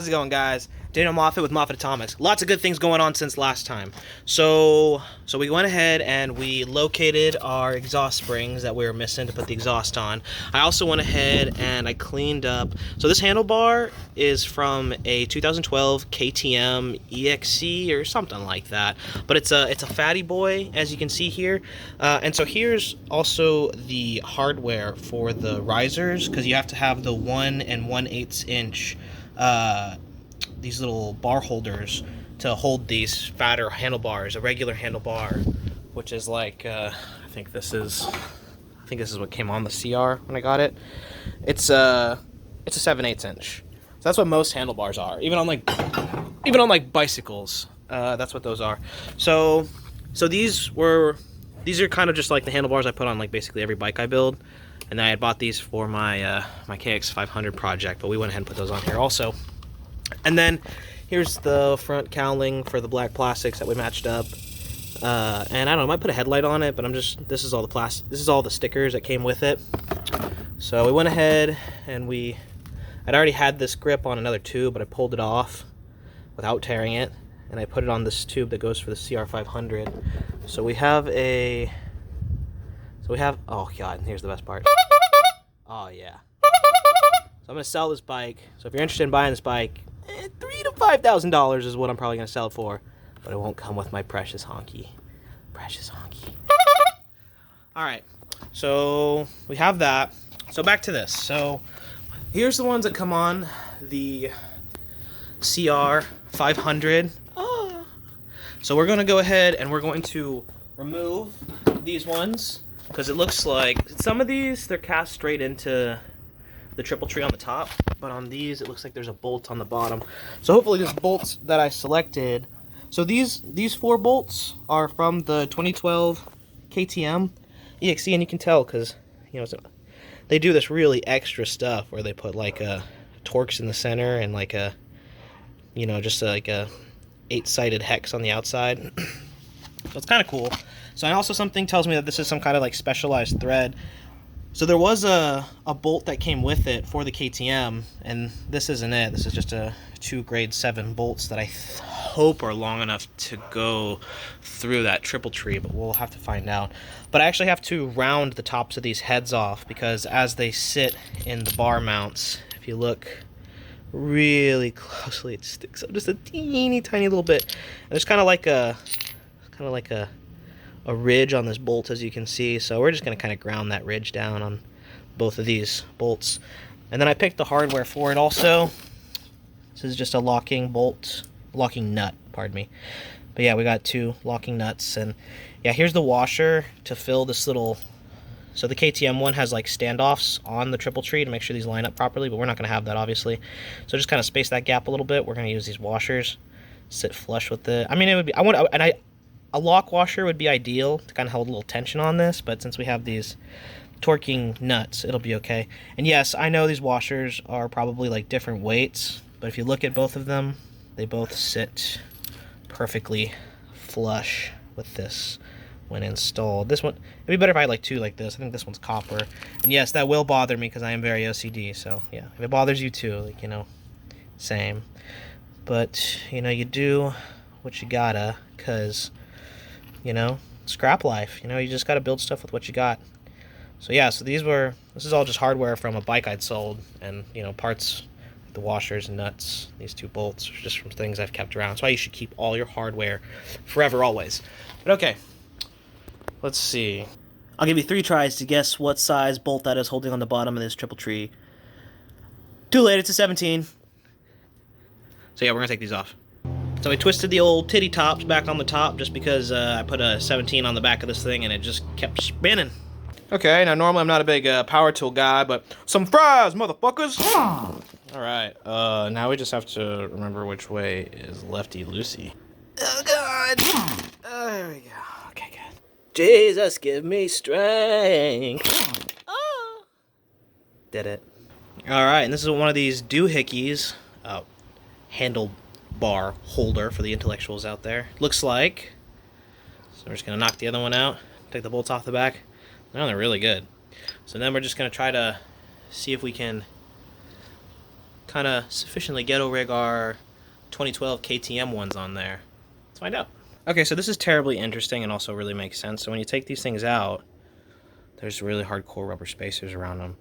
How's it going, guys? Daniel Moffat with Moffat Atomics. Lots of good things going on since last time. So we went ahead and we located our exhaust springs that we were missing to put the exhaust on. I also went ahead and I cleaned up. So this handlebar is from a 2012 KTM EXC or something like that. But it's a fatty boy, as you can see here. And so here's also the hardware for the risers, because you have to have the 1 1/8 inch these little bar holders to hold these fatter handlebars. A regular handlebar, which is like I think this is what came on the CR when I got it. It's a 7/8 inch. So that's what most handlebars are. Even on like bicycles, that's what those are. So these are kind of just like the handlebars I put on like basically every bike I build. And I had bought these for my my CX500 project, but we went ahead and put those on here also. And then here's the front cowling for the black plastics that we matched up. And I don't know, I might put a headlight on it, but this is all the stickers that came with it. So we went ahead and I'd already had this grip on another tube, but I pulled it off without tearing it, and I put it on this tube that goes for the CR500. So we have oh god, here's the best part. Oh yeah. So I'm gonna sell this bike. So if you're interested in buying this bike, $3,000 to $5,000 is what I'm probably gonna sell it for. But it won't come with my precious honky. Precious honky. Alright, so we have that. So back to this. So here's the ones that come on the CR500. So we're gonna go ahead and we're going to remove these ones, because it looks like some of these, they're cast straight into the triple tree on the top, but on these it looks like there's a bolt on the bottom. So hopefully these bolts that I selected, so these 4 bolts are from the 2012 KTM EXC, and you can tell because, you know, they do this really extra stuff where they put like Torx in the center and like a, you know, just like a 8-sided hex on the outside. So it's kind of cool. So, and also something tells me that this is some kind of like specialized thread. So there was a bolt that came with it for the KTM, and this isn't it. This is just 2 grade 7 bolts that I hope are long enough to go through that triple tree, but we'll have to find out. But I actually have to round the tops of these heads off, because as they sit in the bar mounts, if you look really closely, it sticks up just a teeny tiny little bit. And there's kind of like a ridge on this bolt, as you can see. So we're just going to kind of ground that ridge down on both of these bolts. And then I picked the hardware for it also. This is just a locking nut, pardon me. But yeah, we got 2 locking nuts. And yeah, here's the washer to fill this little... So the KTM one has like standoffs on the triple tree to make sure these line up properly, but we're not going to have that, obviously. So just kind of space that gap a little bit. We're going to use these washers, sit flush with it. I mean, it would be... A lock washer would be ideal to kind of hold a little tension on this, but since we have these torquing nuts, it'll be okay. And yes, I know these washers are probably like different weights, but if you look at both of them, they both sit perfectly flush with this when installed. This one, it'd be better if I had like 2 like this. I think this one's copper. And yes, that will bother me because I am very OCD, so yeah. If it bothers you too, like, you know, same. But, you know, you do what you gotta, because... you know, scrap life. You know, you just got to build stuff with what you got. So yeah, so this is all just hardware from a bike I'd sold, and, you know, parts, the washers and nuts, these 2 bolts are just from things I've kept around. That's why you should keep all your hardware forever, always. But okay, let's see. I'll give you 3 tries to guess what size bolt that is holding on the bottom of this triple tree. Too late, it's a 17. So yeah, we're gonna take these off. So I twisted the old titty tops back on the top just because I put a 17 on the back of this thing and it just kept spinning. Okay, now normally I'm not a big power tool guy, but some fries, motherfuckers! Alright, now we just have to remember which way is lefty-loosey. Oh god! There we go. Okay, good. Jesus, give me strength! Oh. Did it. Alright, and this is one of these doohickeys. Handlebar holder for the intellectuals out there. Looks like. So we're just going to knock the other one out. Take the bolts off the back. No, they're really good. So then we're just going to try to see if we can kind of sufficiently ghetto rig our 2012 KTM ones on there? Let's find out. Okay, so this is terribly interesting and also really makes sense. So when you take these things out, there's really hardcore rubber spacers around them.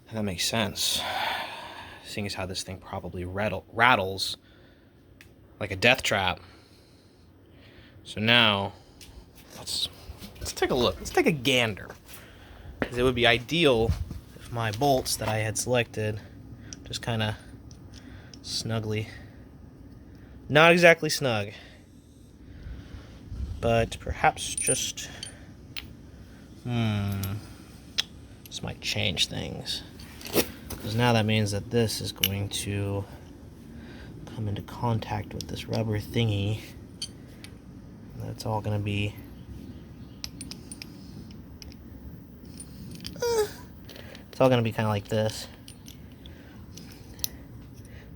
And that makes sense, seeing as how this thing probably rattles like a death trap. So now, let's take a look. Let's take a gander. Because it would be ideal if my bolts that I had selected just kind of snugly, not exactly snug, but perhaps just, this might change things. Because now that means that this is going to come into contact with this rubber thingy. That's all going to be it's all going to be kind of like this.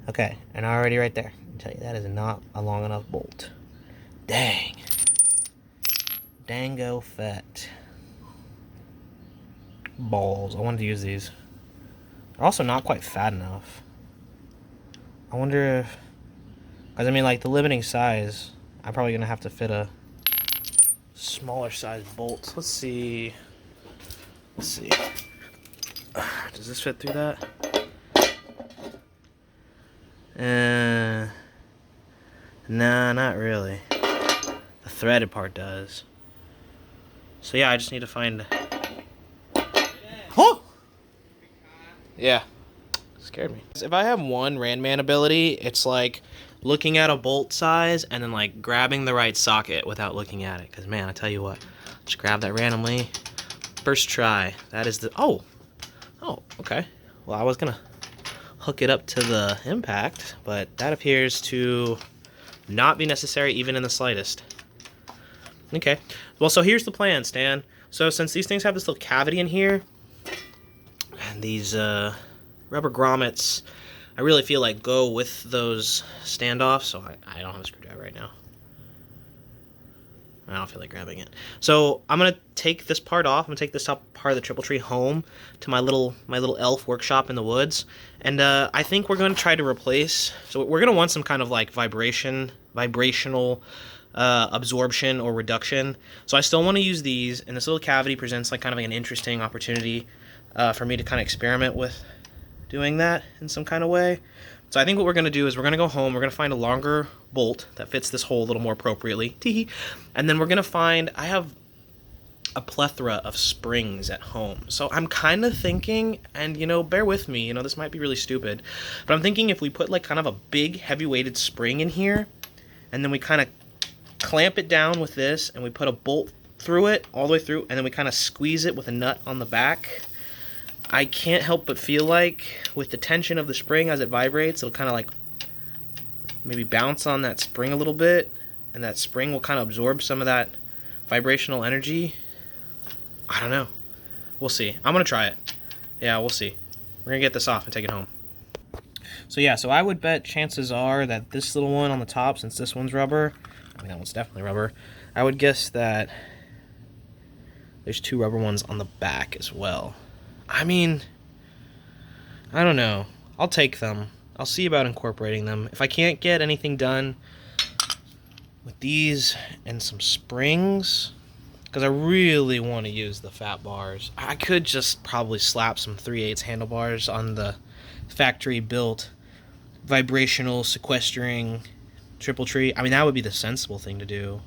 Okay, and already right there, I can tell you that is not a long enough bolt. Dang. Dango fat. Balls. I wanted to use these. They're also not quite fat enough. I wonder if, because I mean, like, the limiting size, I'm probably going to have to fit a smaller size bolt. Let's see. Let's see. Does this fit through that? Nah, not really. The threaded part does. So yeah, I just need to find... Oh! Yeah. Scared me. If I have one Randman ability, it's like looking at a bolt size and then like grabbing the right socket without looking at it. Because man, I tell you what, just grab that randomly. First try. That is the... Oh, okay. Well, I was gonna hook it up to the impact, but that appears to not be necessary even in the slightest. Okay. Well, so here's the plan, Stan. So since these things have this little cavity in here, and these rubber grommets, I really feel like go with those standoffs, so I don't have a screwdriver right now. I don't feel like grabbing it. So I'm gonna take this part off. I'm gonna take this top part of the Triple Tree home to my little elf workshop in the woods, and I think we're gonna try to replace. So we're gonna want some kind of like vibrational absorption or reduction. So I still want to use these, and this little cavity presents like kind of like an interesting opportunity for me to kind of experiment with doing that in some kind of way. So I think what we're going to do is we're going to go home, we're going to find a longer bolt that fits this hole a little more appropriately, and then we're going to find, I have a plethora of springs at home. So I'm kind of thinking, and you know, bear with me, you know, this might be really stupid, but I'm thinking if we put like kind of a big heavy-weighted spring in here, and then we kind of clamp it down with this, and we put a bolt through it, all the way through, and then we kind of squeeze it with a nut on the back, I can't help but feel like with the tension of the spring as it vibrates, it'll kind of like maybe bounce on that spring a little bit, and that spring will kind of absorb some of that vibrational energy. I don't know. We'll see. I'm going to try it. Yeah, we'll see. We're going to get this off and take it home. So yeah, so I would bet chances are that this little one on the top, since this one's rubber, I mean that one's definitely rubber, I would guess that there's two rubber ones on the back as well. I mean, I don't know. I'll take them. I'll see about incorporating them. If I can't get anything done with these and some springs, because I really want to use the fat bars, I could just probably slap some 3/8 handlebars on the factory-built vibrational sequestering Triple Tree. I mean, that would be the sensible thing to do.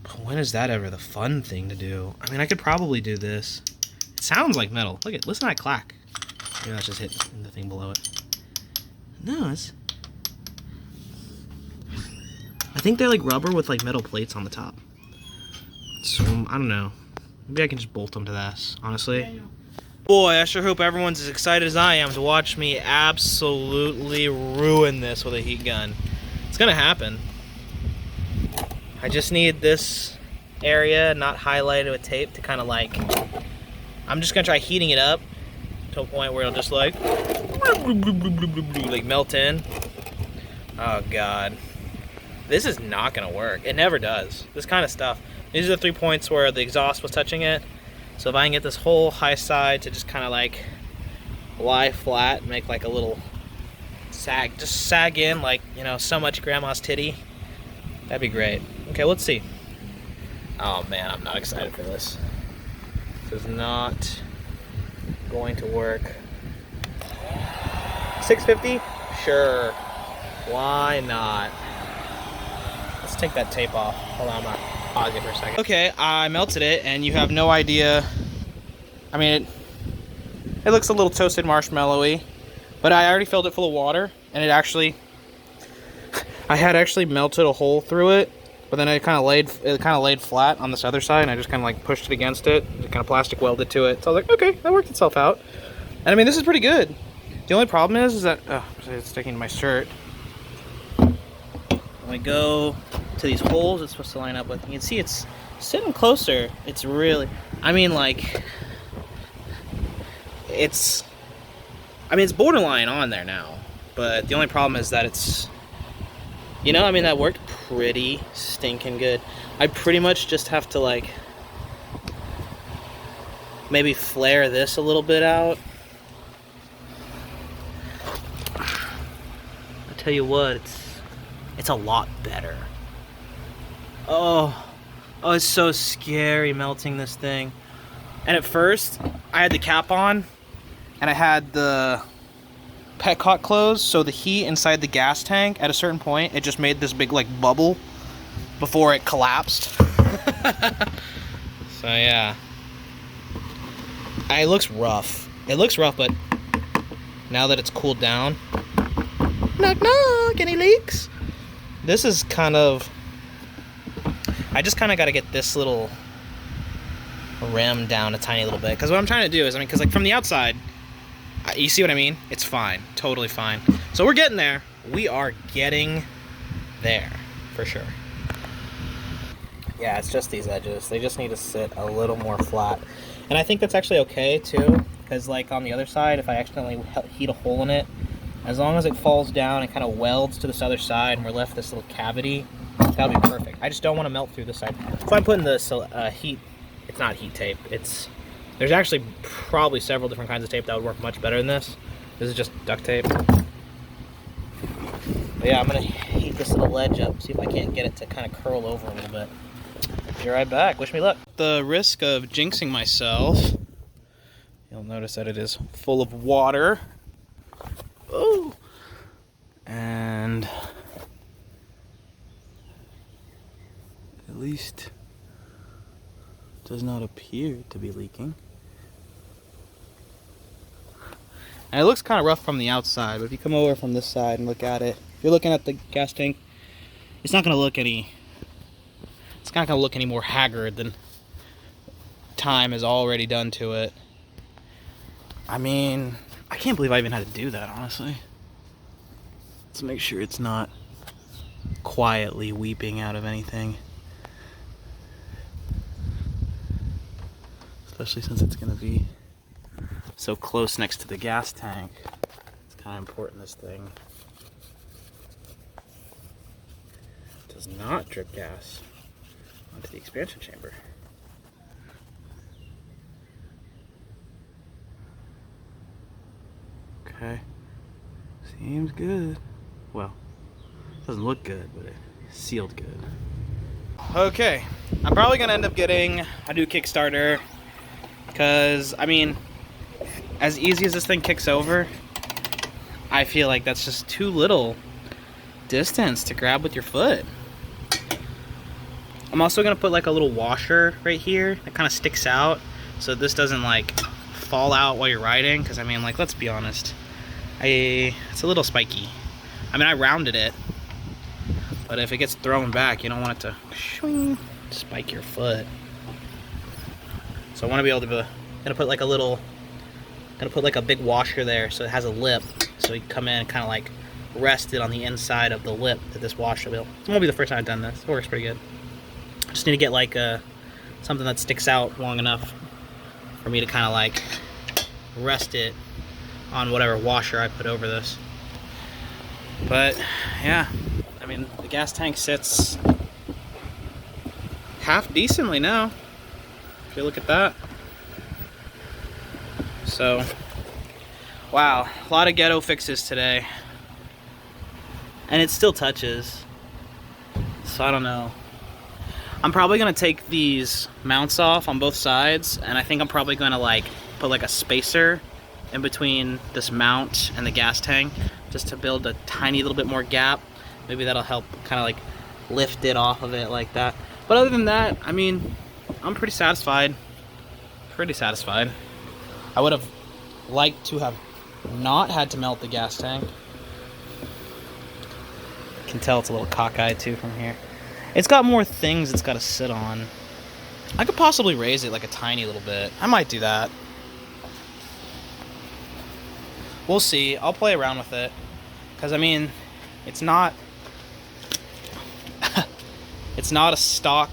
But when is that ever the fun thing to do? I mean, I could probably do this. Sounds like metal. Look at, listen to that clack. Maybe that's just hitting the thing below it. No, it's... I think they're like rubber with like metal plates on the top. So, I don't know. Maybe I can just bolt them to this, honestly. Boy, I sure hope everyone's as excited as I am to watch me absolutely ruin this with a heat gun. It's gonna happen. I just need this area not highlighted with tape to kind of like... I'm just gonna try heating it up to a point where it'll just like melt in. Oh god, this is not gonna work. It never does. This kind of stuff. These are the 3 points where the exhaust was touching it. So if I can get this whole high side to just kind of like lie flat, make like a little just sag in like, you know, so much grandma's titty. That'd be great. Okay, let's see. Oh man, I'm not excited for this. This is not going to work. 650? Sure. Why not? Let's take that tape off. Hold on, I'm gonna pause it for a second. Okay, I melted it, and you have no idea. I mean, it looks a little toasted marshmallowy, but I already filled it full of water, and it actually, I had actually melted a hole through it, but then it kind of laid flat on this other side, and I just kind of like pushed it against it, kind of plastic welded to it. So I was like, okay, that worked itself out. And I mean, this is pretty good. The only problem is that, it's sticking to my shirt. When I go to these holes it's supposed to line up with, you can see it's sitting closer. It's really, I mean, like, it's borderline on there now, but the only problem is that it's, you know, I mean, that worked pretty stinking good. I pretty much just have to, like, maybe flare this a little bit out. I'll tell you what, it's a lot better. Oh, it's so scary melting this thing. And at first, I had the cap on, and I had the petcock closed, so the heat inside the gas tank, at a certain point, it just made this big, like, bubble before it collapsed. So, yeah. It looks rough. It looks rough, but now that it's cooled down... Knock, knock! Any leaks? This is kind of... I just kind of got to get this little rim down a tiny little bit. Because what I'm trying to do is, I mean, because, like, from the outside... You see what I mean? It's fine. Totally fine. So we're getting there. We are getting there. For sure. Yeah, it's just these edges. They just need to sit a little more flat. And I think that's actually okay, too. Because, like, on the other side, if I accidentally heat a hole in it, as long as it falls down and kind of welds to this other side and we're left this little cavity, that'll be perfect. I just don't want to melt through this side. So I'm putting this heat... It's not heat tape. There's actually probably several different kinds of tape that would work much better than this. This is just duct tape. But yeah, I'm going to heat this little ledge up, see if I can't get it to kind of curl over a little bit. Be right back. Wish me luck. The risk of jinxing myself, you'll notice that it is full of water. Oh! And at least does not appear to be leaking. And it looks kind of rough from the outside, but if you come over from this side and look at it, if you're looking at the gas tank, it's not going to look any more haggard than time has already done to it. I mean, I can't believe I even had to do that, honestly. Let's make sure it's not quietly weeping out of anything. Especially since it's going to be so close next to the gas tank. It's kind of important this thing does not drip gas onto the expansion chamber. Okay, seems good. Well, doesn't look good, but it sealed good. Okay, I'm probably gonna end up getting a new Kickstarter because, I mean, as easy as this thing kicks over, I feel like that's just too little distance to grab with your foot. I'm also gonna put like a little washer right here that kind of sticks out so this doesn't like fall out while you're riding, because I mean, like, let's be honest, it's a little spiky. I mean, I rounded it, but if it gets thrown back, you don't want it to shwing, spike your foot. So I want to be able to gonna put like a big washer there so it has a lip, so you can come in and kind of like rest it on the inside of the lip that this washer will. It won't be the first time I've done this. It works pretty good. I just need to get like something that sticks out long enough for me to kind of like rest it on whatever washer I put over this. But yeah, I mean, the gas tank sits half decently now, if you look at that. So, wow, a lot of ghetto fixes today. and it still touches. So I don't know. I'm probably gonna take these mounts off on both sides, and I think I'm probably gonna like put like a spacer in between this mount and the gas tank, just to build a tiny little bit more gap. Maybe that'll help kind of like lift it off of it like that. But other than that, I mean, I'm pretty satisfied. Pretty satisfied. I would have liked to have not had to melt the gas tank. You can tell it's a little cockeyed too from here. It's got more things it's got to sit on. I could possibly raise it like a tiny little bit. I might do that. We'll see. I'll play around with it. Because, I mean, it's not... it's not a stock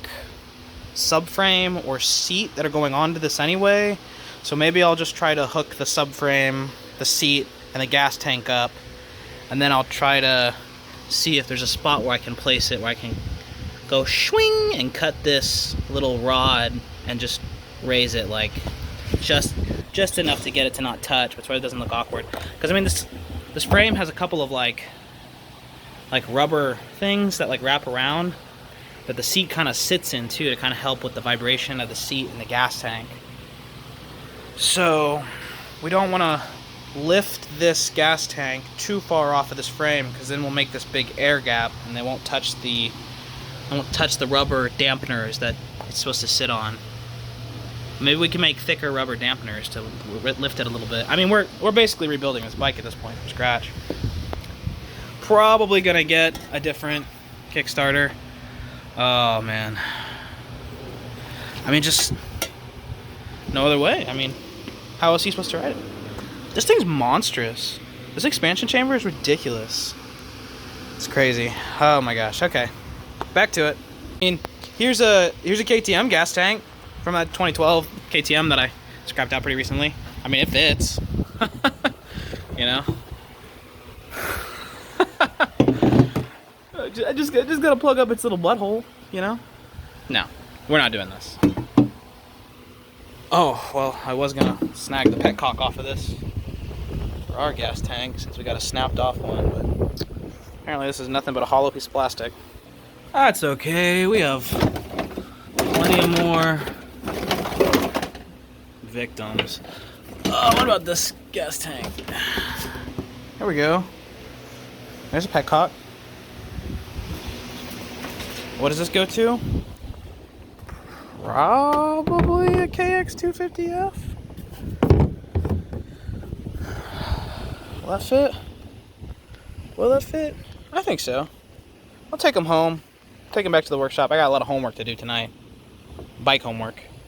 subframe or seat that are going onto this anyway. So maybe I'll just try to hook the subframe, the seat, and the gas tank up. And then I'll try to see if there's a spot where I can place it, where I can go swing and cut this little rod and just raise it like just enough to get it to not touch, but so it doesn't look awkward. Because I mean, this frame has a couple of like rubber things that like wrap around that the seat kind of sits in too, to kind of help with the vibration of the seat and the gas tank. So we don't want to lift this gas tank too far off of this frame, because then we'll make this big air gap and they won't touch the rubber dampeners that it's supposed to sit on. Maybe we can make thicker rubber dampeners to lift it a little bit. I mean, we're basically rebuilding this bike at this point from scratch. Probably gonna get a different Kickstarter. Oh man. I mean, just no other way. I mean, how else are you supposed to ride it? This thing's monstrous. This expansion chamber is ridiculous. It's crazy. Oh my gosh. Okay. Back to it. I mean, here's a KTM gas tank from that 2012 KTM that I scrapped out pretty recently. I mean, it fits. You know. I just gotta plug up its little butthole. You know. No, we're not doing this. Oh well, I was gonna snag the petcock off of this for our gas tank since we got a snapped off one, but apparently this is nothing but a hollow piece of plastic. That's okay, we have plenty of more victims. Oh, what about this gas tank? There we go. There's a petcock. What does this go to? Probably a KX250F. Will that fit? Will that fit? I think so. I'll take them home. Take them back to the workshop. I got a lot of homework to do tonight. Bike homework.